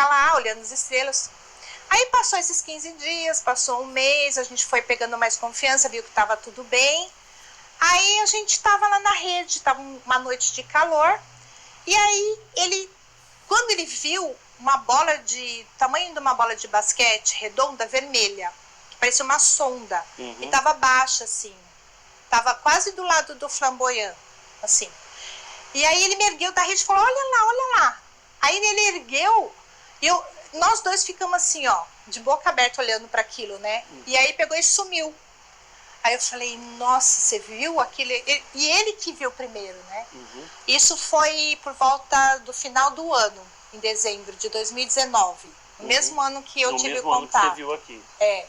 ficar lá olhando as estrelas. Aí passou esses 15 dias, passou um mês, a gente foi pegando mais confiança, viu que estava tudo bem. Aí a gente estava lá na rede, estava uma noite de calor, e aí quando ele viu uma bola tamanho de uma bola de basquete, redonda, vermelha, que parecia uma sonda, e estava baixa assim, estava quase do lado do flamboyant, assim. E aí ele me ergueu da rede e falou, olha lá. Aí ele ergueu, e nós dois ficamos assim, ó, de boca aberta olhando para aquilo, né? E aí pegou e sumiu. Aí eu falei, nossa, você viu aquilo? E ele que viu primeiro, né? Isso foi por volta do final do ano, em dezembro de 2019. No mesmo ano que eu tive contato. No mesmo ano que você viu aqui. É.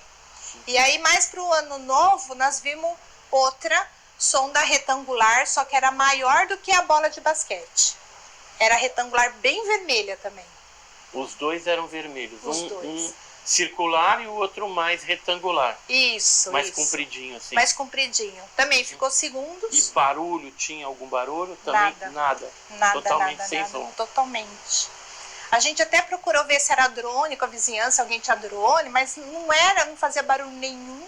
E aí, mais para o ano novo, nós vimos outra sonda retangular, só que era maior do que a bola de basquete. Era retangular, bem vermelha também. Os dois eram vermelhos. Os dois. Um circular e o outro mais retangular. Isso, mais compridinho, assim. Mais compridinho. Também ficou segundos. E barulho? Tinha algum barulho? Também nada. Totalmente sem som. Totalmente. A gente até procurou ver se era drone com a vizinhança, alguém tinha drone, mas não fazia barulho nenhum.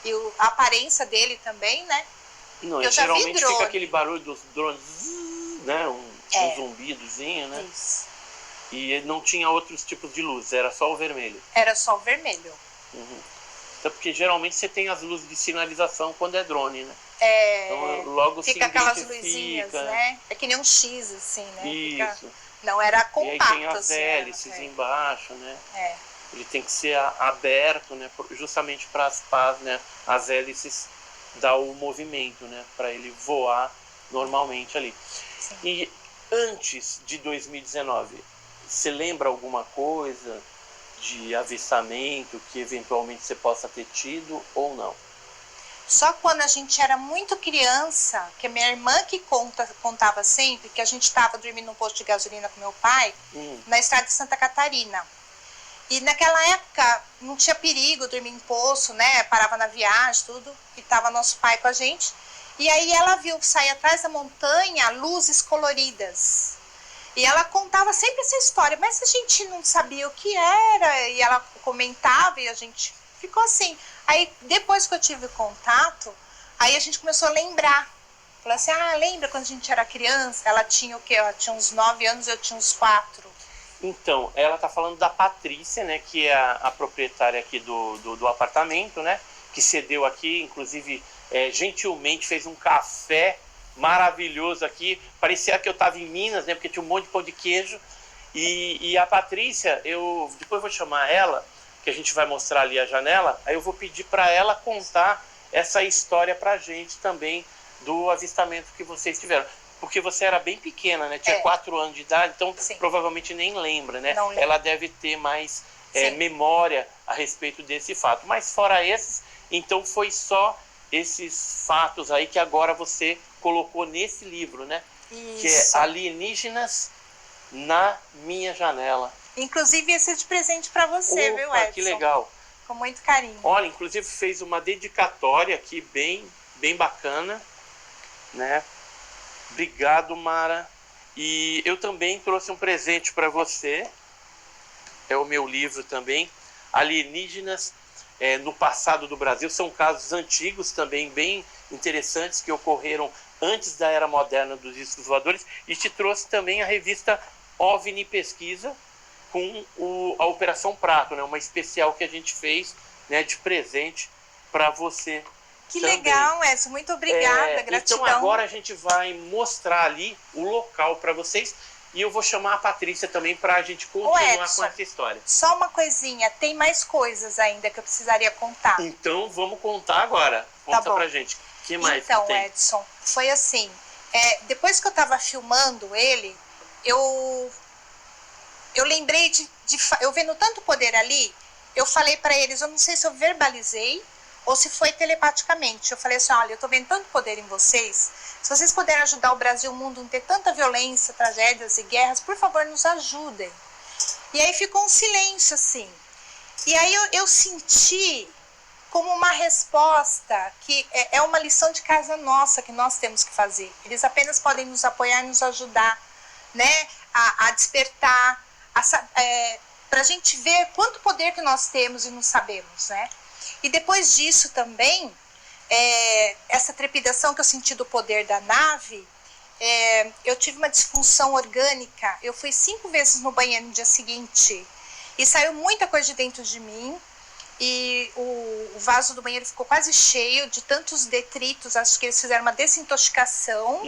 E a aparência dele também, né? Não, geralmente fica aquele barulho dos drones, né? Um zumbidozinho, né? Isso. E não tinha outros tipos de luz, era só o vermelho. Era só o vermelho. Então, porque geralmente você tem as luzes de sinalização quando é drone, né? Então logo fica aquelas luzinhas, né? É que nem um X, assim, né? Isso. Não era compacto. E aí tem as hélices embaixo, né? Ele tem que ser aberto, né? Justamente para as pás, né? As hélices dar o movimento, né? Para ele voar normalmente ali. Sim. E antes de 2019, você lembra alguma coisa de avistamento que eventualmente você possa ter tido ou não? Só quando a gente era muito criança, que a minha irmã que contava sempre, que a gente estava dormindo num posto de gasolina com meu pai, na estrada de Santa Catarina. E naquela época não tinha perigo dormir em poço, né? Parava na viagem, tudo, e estava nosso pai com a gente. E aí ela viu sair atrás da montanha luzes coloridas. E ela contava sempre essa história, mas a gente não sabia o que era, e ela comentava e a gente ficou assim. Aí depois que eu tive contato, aí a gente começou a lembrar. Falou assim, lembra quando a gente era criança? Ela tinha o quê? Ela tinha uns 9 anos, eu tinha uns 4. Então, ela tá falando da Patrícia, né, que é a proprietária aqui do apartamento, né, que cedeu aqui, inclusive, gentilmente fez um café maravilhoso aqui, parecia que eu estava em Minas, né, porque tinha um monte de pão de queijo, e a Patrícia, eu depois vou chamar ela, que a gente vai mostrar ali a janela, aí eu vou pedir para ela contar essa história pra gente também do avistamento que vocês tiveram. Porque você era bem pequena, né? Tinha 4 anos de idade, então provavelmente nem lembra, né? Ela deve ter mais memória a respeito desse fato. Mas fora esses, então foi só esses fatos aí que agora você colocou nesse livro, né? Isso. Que é Alienígenas na Minha Janela. Inclusive esse é de presente para você, viu, Edson? Que legal. Com muito carinho. Olha, inclusive fez uma dedicatória aqui bem bacana, né? Obrigado, Mara. E eu também trouxe um presente para você. É o meu livro também, Alienígenas no Passado do Brasil. São casos antigos também, bem interessantes, que ocorreram antes da Era Moderna dos Discos Voadores. E te trouxe também a revista OVNI Pesquisa, com a Operação Prato, né? Uma especial que a gente fez, né, de presente para você. Que legal, Edson. Muito obrigada, gratidão. Então agora a gente vai mostrar ali o local para vocês e eu vou chamar a Patrícia também para a gente continuar Edson, com essa história. Só uma coisinha, tem mais coisas ainda que eu precisaria contar. Então vamos contar agora. Conta pra gente. O que mais então, que tem? Edson, foi assim, depois que eu estava filmando ele, eu lembrei eu vendo tanto poder ali, eu falei para eles, eu não sei se eu verbalizei ou se foi telepaticamente. Eu falei assim, olha, eu tô vendo tanto poder em vocês, se vocês puderem ajudar o Brasil e o mundo a não ter tanta violência, tragédias e guerras, por favor, nos ajudem. E aí ficou um silêncio assim. E aí eu senti como uma resposta que é uma lição de casa nossa que nós temos que fazer. Eles apenas podem nos apoiar e nos ajudar, né, a despertar, Para a gente ver quanto poder que nós temos e não sabemos, né? E depois disso também, essa trepidação que eu senti do poder da nave, eu tive uma disfunção orgânica. Eu fui 5 vezes no banheiro no dia seguinte e saiu muita coisa de dentro de mim. E o vaso do banheiro ficou quase cheio de tantos detritos. Acho que eles fizeram uma desintoxicação.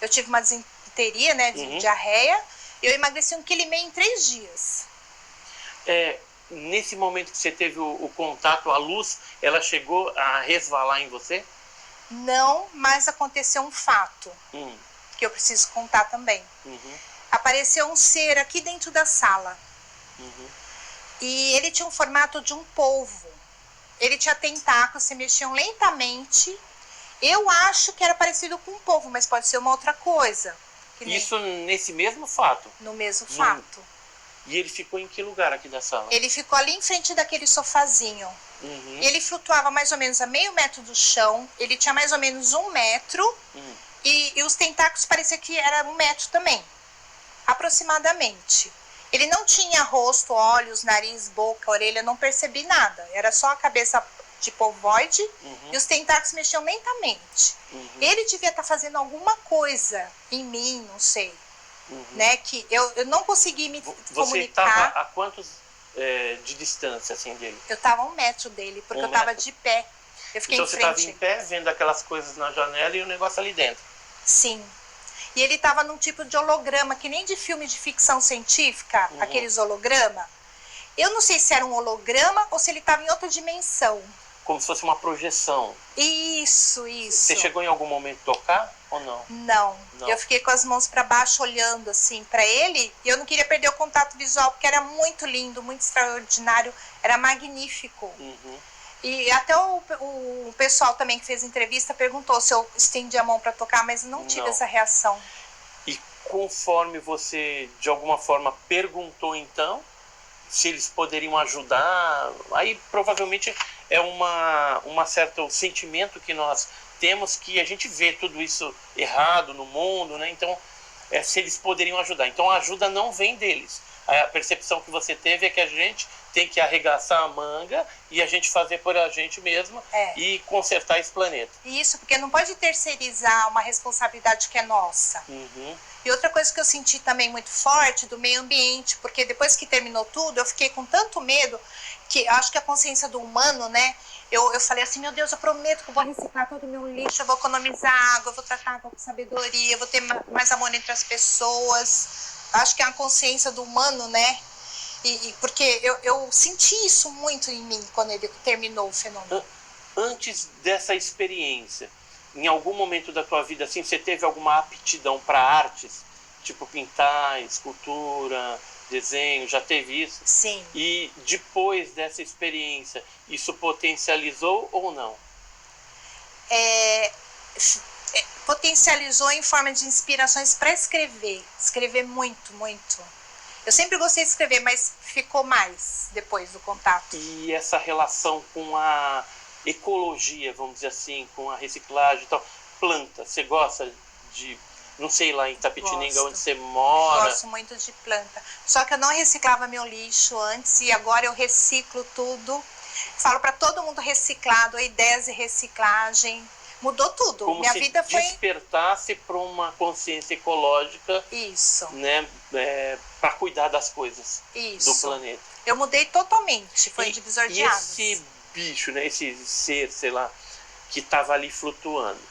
Eu tive uma desinteria, né, de diarreia. Eu emagreci 1,5 kg em 3 dias. Nesse momento que você teve o contato, a luz, ela chegou a resvalar em você? Não, mas aconteceu um fato que eu preciso contar também. Apareceu um ser aqui dentro da sala. E ele tinha um formato de um polvo. Ele tinha tentáculos, se mexiam lentamente. Eu acho que era parecido com um polvo, mas pode ser uma outra coisa. Isso nesse mesmo fato? No mesmo fato. E ele ficou em que lugar aqui da sala? Ele ficou ali em frente daquele sofazinho. Ele flutuava mais ou menos a meio metro do chão. Ele tinha mais ou menos 1 metro. E os tentáculos parecia que era 1 metro também. Aproximadamente. Ele não tinha rosto, olhos, nariz, boca, orelha, não percebi nada. Era só a cabeça tipo ovoide e os tentáculos mexiam lentamente. Ele devia estar fazendo alguma coisa em mim, não sei. Né, que eu não consegui me comunicar. Você estava a quantos de distância assim dele? Eu estava a 1 metro dele, porque eu estava de pé. Eu fiquei então em você frente. estava em pé, vendo aquelas coisas na janela e o negócio ali dentro? Sim. E ele estava num tipo de holograma, que nem de filme de ficção científica, aqueles holograma. Eu não sei se era um holograma ou se ele estava em outra dimensão. Como se fosse uma projeção. Isso. Você chegou em algum momento a tocar ou não? Não. Eu fiquei com as mãos para baixo olhando assim para ele. E eu não queria perder o contato visual, porque era muito lindo, muito extraordinário, era magnífico. E até o pessoal também que fez entrevista perguntou se eu estendi a mão para tocar, mas eu não tive essa reação. E conforme você, de alguma forma, perguntou então, se eles poderiam ajudar, aí provavelmente é uma certo sentimento que nós temos, que a gente vê tudo isso errado no mundo, né? Então, se eles poderiam ajudar. Então a ajuda não vem deles. A percepção que você teve é que a gente tem que arregaçar a manga e a gente fazer por a gente mesmo e consertar esse planeta. Isso, porque não pode terceirizar uma responsabilidade que é nossa. E outra coisa que eu senti também muito forte do meio ambiente, porque depois que terminou tudo, eu fiquei com tanto medo que acho que a consciência do humano, né? Eu falei assim, meu Deus, eu prometo que eu vou reciclar todo o meu lixo, eu vou economizar água, eu vou tratar água com sabedoria, eu vou ter mais amor entre as pessoas. Acho que é a consciência do humano, né? Porque eu senti isso muito em mim quando ele terminou o fenômeno. Antes dessa experiência, em algum momento da tua vida, assim, você teve alguma aptidão para artes? Tipo pintar, escultura, desenho, já teve isso? Sim. E depois dessa experiência, isso potencializou ou não? Potencializou em forma de inspirações para escrever muito. Eu sempre gostei de escrever, mas ficou mais depois do contato. E essa relação com a ecologia, vamos dizer assim, com a reciclagem e tal, planta, você gosta de, não sei, lá em Tapetininga, onde você mora? Gosto muito de planta. Só que eu não reciclava meu lixo antes e agora eu reciclo tudo. Falo para todo mundo reciclar, dou ideias de reciclagem. Mudou tudo. Como minha se vida foi despertasse para uma consciência ecológica. Isso. Né, para cuidar das coisas do planeta. Eu mudei totalmente, foi um divisor de águas. E esse bicho, né, esse ser, sei lá, que estava ali flutuando,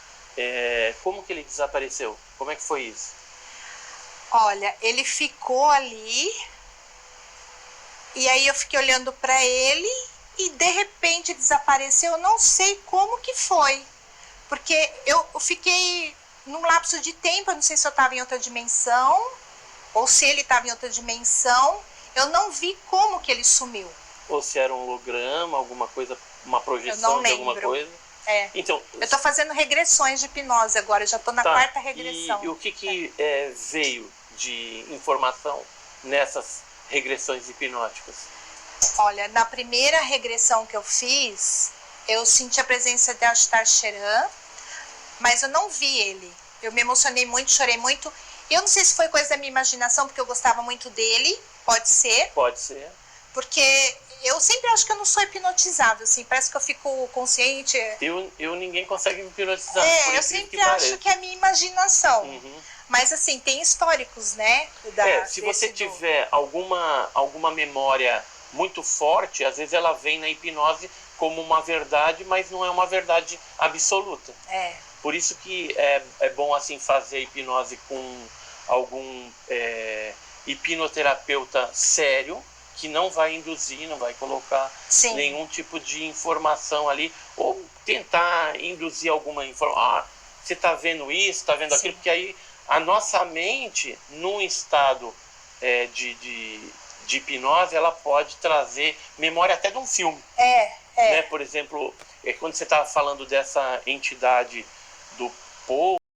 como que ele desapareceu? Como é que foi isso? Olha, ele ficou ali e aí eu fiquei olhando para ele e de repente desapareceu. Eu não sei como que foi. Porque eu fiquei num lapso de tempo, eu não sei se eu estava em outra dimensão, ou se ele estava em outra dimensão, eu não vi como que ele sumiu. Ou se era um holograma, alguma coisa, uma projeção de alguma coisa. Então, eu estou fazendo regressões de hipnose agora, eu já estou na 4ª regressão. E o que veio de informação nessas regressões hipnóticas? Olha, na primeira regressão que eu fiz, eu senti a presença de Ashtar Sheran, mas eu não vi ele. Eu me emocionei muito, chorei muito. Eu não sei se foi coisa da minha imaginação, porque eu gostava muito dele. Pode ser, Pode ser. porque eu sempre acho que eu não sou hipnotizável, assim, parece que eu fico consciente. Ninguém consegue me hipnotizar. Eu sempre acho que é a minha imaginação. Uhum. Mas assim, tem históricos, né? Se você tiver alguma memória muito forte, às vezes ela vem na hipnose como uma verdade, mas não é uma verdade absoluta. Por isso que é bom assim fazer hipnose com algum hipnoterapeuta sério, que não vai induzir, não vai colocar nenhum tipo de informação ali, ou tentar induzir alguma informação. Você está vendo isso, está vendo aquilo, porque aí a nossa mente, num estado de hipnose, ela pode trazer memória até de um filme. Né? Por exemplo, quando você estava falando dessa entidade do Paul,